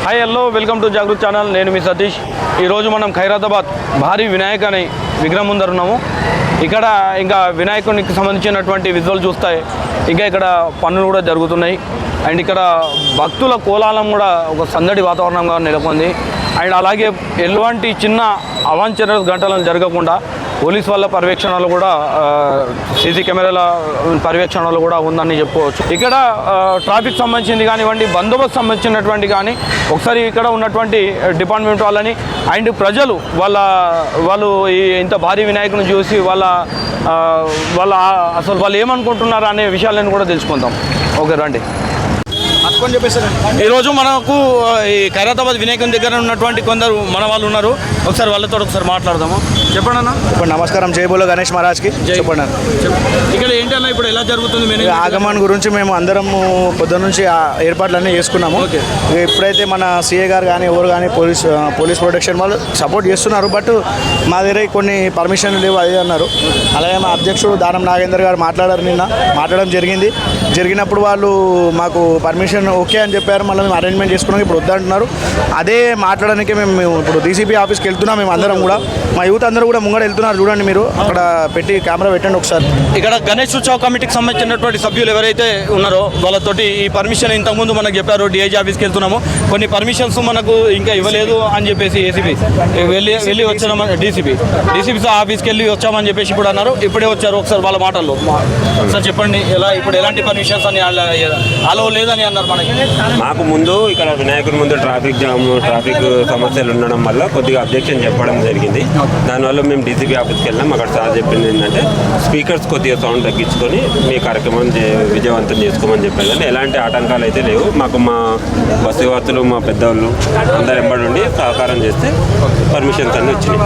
Hi hello welcome to Jagrut channel. నేను మీ సతీష్. ఈరోజు మనం ఖైరతాబాద్ భారీ వినాయక అనే విగ్రహం ముందర ఉన్నాము. ఇక్కడ ఇంకా వినాయకునికి సంబంధించినటువంటి విజువల్ చూస్తే ఇంకా ఇక్కడ పనులు కూడా జరుగుతున్నాయి. అండ్ ఇక్కడ భక్తుల కోలాహలం కూడా ఒక సందడి వాతావరణంగా నెలకొంది. అండ్ అలాగే ఎలాంటి చిన్న అవాంఛనీయ ఘటనలు జరగకుండా పోలీస్ వాళ్ళ పర్యవేక్షణలో కూడా సీసీ కెమెరాల పర్యవేక్షణలో కూడా ఉందని చెప్పుకోవచ్చు. ఇక్కడ ట్రాఫిక్ సంబంధించింది కానివ్వండి, బందోబస్తు సంబంధించినటువంటి కానీ ఒకసారి ఇక్కడ ఉన్నటువంటి డిపార్ట్మెంట్ వాళ్ళని అండ్ ప్రజలు వాళ్ళు ఈ ఇంత భారీ వినాయకుని చూసి అసలు వాళ్ళు ఏమనుకుంటున్నారు అనే విషయాలను కూడా తెలుసుకుందాం. ఓకే రండి. ఈరోజు మనకు ఈ ఖైరతాబాద్ వినాయకుని దగ్గర ఉన్నటువంటి కొందరు మన వాళ్ళు ఉన్నారు. ఒకసారి వాళ్ళతో ఒకసారి మాట్లాడదాము. చెప్పండి అన్న. ఇప్పుడు నమస్కారం. జై బోలో గణేష్ మహారాజ్కి. చెప్పండి అన్న. ఇక్కడ ఏంటన్నా ఇప్పుడు ఎలా జరుగుతుంది ఆగమన్ గురించి మేము అందరము పొద్దున్న నుంచి ఏర్పాట్లన్నీ చేసుకున్నాము. ఇప్పుడైతే మన సీఏ గారు కానీ ఎవరు కానీ పోలీస్ ప్రొటెక్షన్ వాళ్ళు సపోర్ట్ చేస్తున్నారు. బట్ మా దగ్గర కొన్ని పర్మిషన్లు లేవు అది అన్నారు. అలాగే మా అధ్యక్షుడు దానం నాగేందర్ గారు మాట్లాడడం జరిగినప్పుడు వాళ్ళు మాకు పర్మిషన్ ఓకే అని చెప్పారు. మళ్ళీ మేము అరేంజ్మెంట్ చేసుకున్నాం. ఇప్పుడు వద్దంటున్నారు. అదే మాట్లాడడానికి మేము ఇప్పుడు డీసీపీ ఆఫీస్కి వెళ్తున్నాం. మేము అందరం కూడా మా యూత్ అందరూ కూడా ముంగడ వెళ్తున్నారు. చూడండి, మీరు అక్కడ పెట్టి కెమెరా పెట్టండి ఒకసారి. ఇక్కడ గణేష్ ఉత్సవ కమిటీకి సంబంధించినటువంటి సభ్యులు ఎవరైతే ఉన్నారో వాళ్ళతోటి ఈ పర్మిషన్ ఇంతకుముందు మనకు చెప్పారు. డిఐజీ ఆఫీస్కి వెళ్తున్నాము, కొన్ని పర్మిషన్స్ మనకు ఇంకా ఇవ్వలేదు అని చెప్పేసి ఏసీపీ వెళ్ళి వచ్చామని డీసీపీ ఆఫీస్కి వెళ్ళి వచ్చామని చెప్పేసి ఇప్పుడు అన్నారు. ఇప్పుడే వచ్చారు. ఒకసారి వాళ్ళ మాటల్లో ఒకసారి చెప్పండి, ఇప్పుడు ఎలాంటి పర్మిషన్స్ అని అలో లేదని అన్నారు. మాకు ముందు ఇక్కడ వినాయకుడి ముందు ట్రాఫిక్ సమస్యలు ఉండడం వల్ల కొద్దిగా అబ్జెక్షన్ చెప్పడం జరిగింది. దానివల్ల మేము డీసీపీ ఆఫీస్కి వెళ్ళాం. అక్కడ సార్ చెప్పింది ఏంటంటే స్పీకర్స్ కొద్దిగా సౌండ్ తగ్గించుకొని మీ కార్యక్రమం విజయవంతం చేసుకోమని చెప్పారు. కానీ ఎలాంటి ఆటంకాలు అయితే లేవు. మాకు మా బస్సువాసులు మా పెద్దవాళ్ళు అందరు ఎంబడి ఉండి సహకారం చేస్తే పర్మిషన్స్ అన్నీ వచ్చినాయి.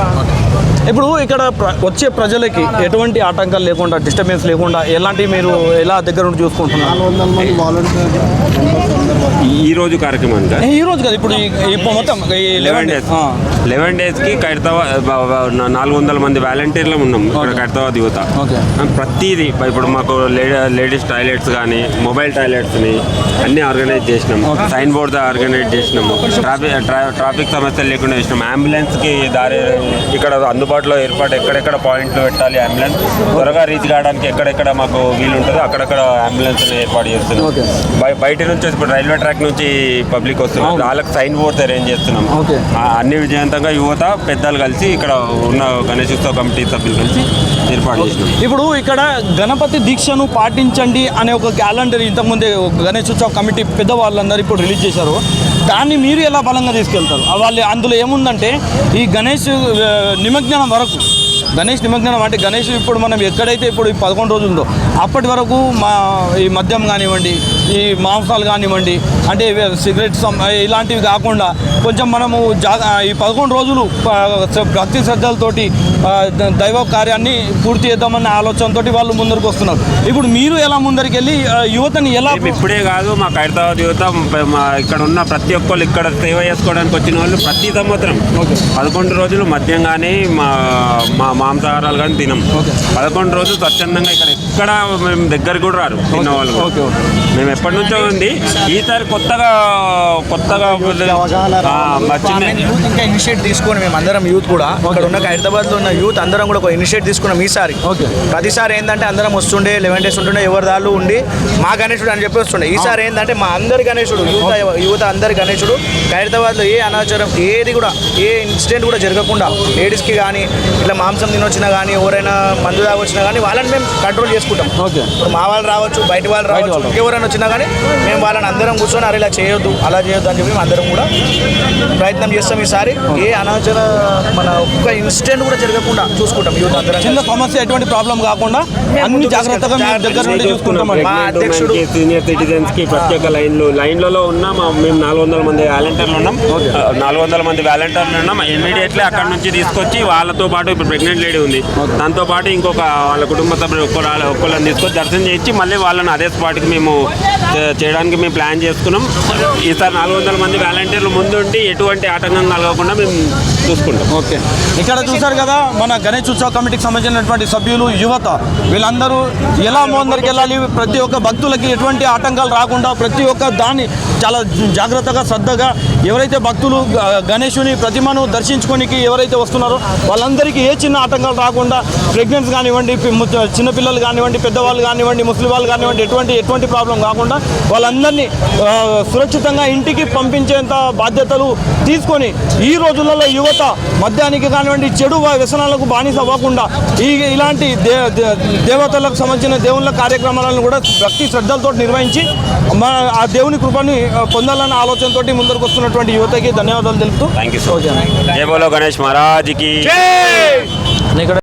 ఇప్పుడు ఇక్కడ వచ్చే ప్రజలకి ఎటువంటి ఆటంకాలు లేకుండా, డిస్టర్బెన్స్ లేకుండా ఎలాంటివి మీరు ఎలా దగ్గర నుండి చూసుకుంటున్నారు? ఈ రోజు కార్యక్రమానికి ఈ రోజు కదా ఇప్పుడు మొత్తం 11 డేస్కి ఖైరతాబాద్ 400 మంది వాలంటీర్లు ఉన్నాం. ఇక్కడ ఖైరతాబాద్ యువత ప్రతిదీ ఇప్పుడు మాకు లేడీస్ టాయిలెట్స్ కానీ మొబైల్ టాయిలెట్స్ని అన్నీ ఆర్గనైజ్ చేసినాం. సైన్ బోర్డ్ ఆర్గనైజ్ చేసినాము. ట్రాఫిక్ సమస్యలు లేకుండా చేసినాం. అంబులెన్స్కి దారి ఇక్కడ అందుబాటులో ఏర్పాటు ఎక్కడెక్కడ పాయింట్లు పెట్టాలి, అంబులెన్స్ త్వరగా రీచ్ కావడానికి ఎక్కడెక్కడ మాకు వీలుంటుందో అక్కడక్కడ అంబులెన్స్ ఏర్పాటు చేస్తున్నాం. బయట నుంచి ఇప్పుడు రైల్వే ట్రాక్ నుంచి పబ్లిక్ వస్తున్నారు, వాళ్ళకి సైన్ బోర్డ్స్ అరేంజ్ చేస్తున్నాం. అన్ని విజయవంతంగా యువత పెద్దలు కలిసి ఇక్కడ ఉన్న గణేష్ ఉత్సవ కమిటీ సభ్యులు కలిసి ఏర్పాటు చేసినాం. ఇప్పుడు ఇక్కడ గణపతి దీక్షను పాటించండి అనే ఒక క్యాలెండర్ ఇంతకుముందే గణేష్ ఉత్సవ కమిటీ పెద్దవాళ్ళందరూ ఇప్పుడు రిలీజ్ చేశారు. దాన్ని మీరు ఎలా బలంగా తీసుకెళ్తారు? వాళ్ళు అందులో ఏముందంటే ఈ గణేష్ నిమజ్జనం వరకు, గణేష్ నిమజ్జనం అంటే గణేష్ ఇప్పుడు మనం ఎక్కడైతే ఇప్పుడు 11 రోజులు ఉందో అప్పటి వరకు ఈ మద్యం కానివ్వండి, ఈ మాంసాలు కానివ్వండి, అంటే సిగరెట్స్ ఇలాంటివి కాకుండా కొంచెం మనము ఈ 11 రోజులు భక్తి శ్రద్ధలతోటి దైవ కార్యాన్ని పూర్తి చేద్దామన్న ఆలోచనతో వాళ్ళు ముందరికి వస్తున్నారు. ఇప్పుడు మీరు ఎలా ముందరికి వెళ్ళి యువతని ఎలా? ఇప్పుడే కాదు, మా ఖైరతాబాద్ యువత ఇక్కడ ఉన్న ప్రతి ఒక్కళ్ళు ఇక్కడ సేవ చేసుకోవడానికి వచ్చిన వాళ్ళు ప్రతి సంవత్సరం 11 రోజులు మద్యం కానీ మాంసాహారాలు కానీ తినం. 11 రోజులు స్వచ్ఛందంగా ఎక్కడ మేము దగ్గర కూడా రారు తిన్న వాళ్ళు. మేము ఎప్పటి నుంచో ఉంది. ఈసారి కొత్తగా ఇంకా ఇనిషియేట్ తీసుకొని మేము అందరం యూత్ కూడా ఇక్కడ ఉన్న హైదరాబాద్లో ఉన్న యూత్ అందరం కూడా ఒక ఇనిషియేట్ తీసుకున్నాం. ఈసారి ప్రతిసారి ఏంటంటే అందరం వస్తుండే 11 డేస్ ఉంటుండే, ఎవరి దాళ్ళు ఉండి మా గణేశుడు అని చెప్పి వస్తుండే. ఈసారి ఏంటంటే మా అందరి గణేశుడు, యువత అందరి గణేశుడు హైదరాబాద్లో ఏ అనాచారం ఏది కూడా ఏ ఇన్సిడెంట్ కూడా జరగకుండా లేడీస్కి కానీ ఇట్లా మాంసం తినొచ్చినా కానీ ఎవరైనా మందు తాగొచ్చినా కానీ వాళ్ళని మేము కంట్రోల్ చేసుకుంటాం. ఇప్పుడు మా వాళ్ళు రావచ్చు, బయట వాళ్ళు రావచ్చు, ఎవరైనా వచ్చినా కానీ మేము వాళ్ళని అందరం కూర్చొని అరే ఇలా చేయొద్దు అలా చేయొద్దు అని చెప్పి మేము అందరం కూడా ప్రయత్నం చేస్తాం. ఈసారి ఏ అనాచార మన ఒక్క ఇన్సిడెంట్ కూడా జరగకుండా చూసుకుంటాం. యూత్ అందరం చిన్న సమస్య ఎటువంటి ప్రాబ్లం కాకుండా అన్ని జాగ్రత్తగా దగ్గర నుండి చూసుకుంటాం. మా అధ్యక్షుడు సీనియర్ సిటిజన్స్ కి ప్రత్యేక లైన్లలో ఉన్నాం. మేము 400 మంది వాలంటీర్లు ఉన్నాం. 400 మంది వాలంటీర్లు ఉన్నాం. ఇమీడియట్లీ అక్కడ నుంచి తీసుకొచ్చి వాళ్ళతో పాటు ఇప్పుడు ప్రెగ్నెంట్ లేడీ ఉంది, దాంతో పాటు ఇంకొక వాళ్ళ కుటుంబ సభ్యులు ఒక్కొక్కళ్ళని తీసుకొని దర్శనం చేయించి మళ్ళీ వాళ్ళని అదే స్పాట్కి మేము చేయడానికి మేము ప్లాన్ చేసుకున్నాం. ఈసారి 400 మంది వాలంటీర్లు ముందుండి ఎటువంటి ఆటంకం కలగకుండా మేము చూసుకుంటాం. ఓకే, ఇక్కడ చూసారు కదా మన గణేష్ ఉత్సవ కమిటీకి సంబంధించినటువంటి సభ్యులు, యువత వీళ్ళందరూ ఎలా ముందరికి వెళ్ళాలి, ప్రతి ఒక్క భక్తులకి ఎటువంటి ఆటంకాలు రాకుండా ప్రతి ఒక్క దాన్ని చాలా జాగ్రత్తగా శ్రద్ధగా ఎవరైతే భక్తులు గణేషుని ప్రతిమను దర్శించుకోనికి ఎవరైతే వస్తున్నారో వాళ్ళందరికీ ఏ చిన్న ఆటంకాలు రాకుండా, ప్రెగ్నెంట్స్ కానివ్వండి, చిన్నపిల్లలు కానివ్వండి, పెద్దవాళ్ళు కానివ్వండి, ముస్లిం వాళ్ళు కానివ్వండి, ఎటువంటి ప్రాబ్లం కాకుండా వాళ్ళందరినీ సురక్షితంగా ఇంటికి పంపించేంత బాధ్యతలు తీసుకొని ఈ రోజులలో యువత మద్యానికి కానివ్వండి చెడు వ్యసనాలకు బానిస అవ్వకుండా ఇలాంటి దేవతలకు సంబంధించిన దేవుళ్ళ కార్యక్రమాలను కూడా భక్తి శ్రద్ధలతో నిర్వహించి ఆ దేవుని కృపని పొందాలన్న ఆలోచనతో ముందరకు వస్తున్నటువంటి యువతకి ధన్యవాదాలు తెలుపుతూ థ్యాంక్ యూ సో మచ్. జై బోలో గణేష్ మహారాజ్కి. ఇక్కడ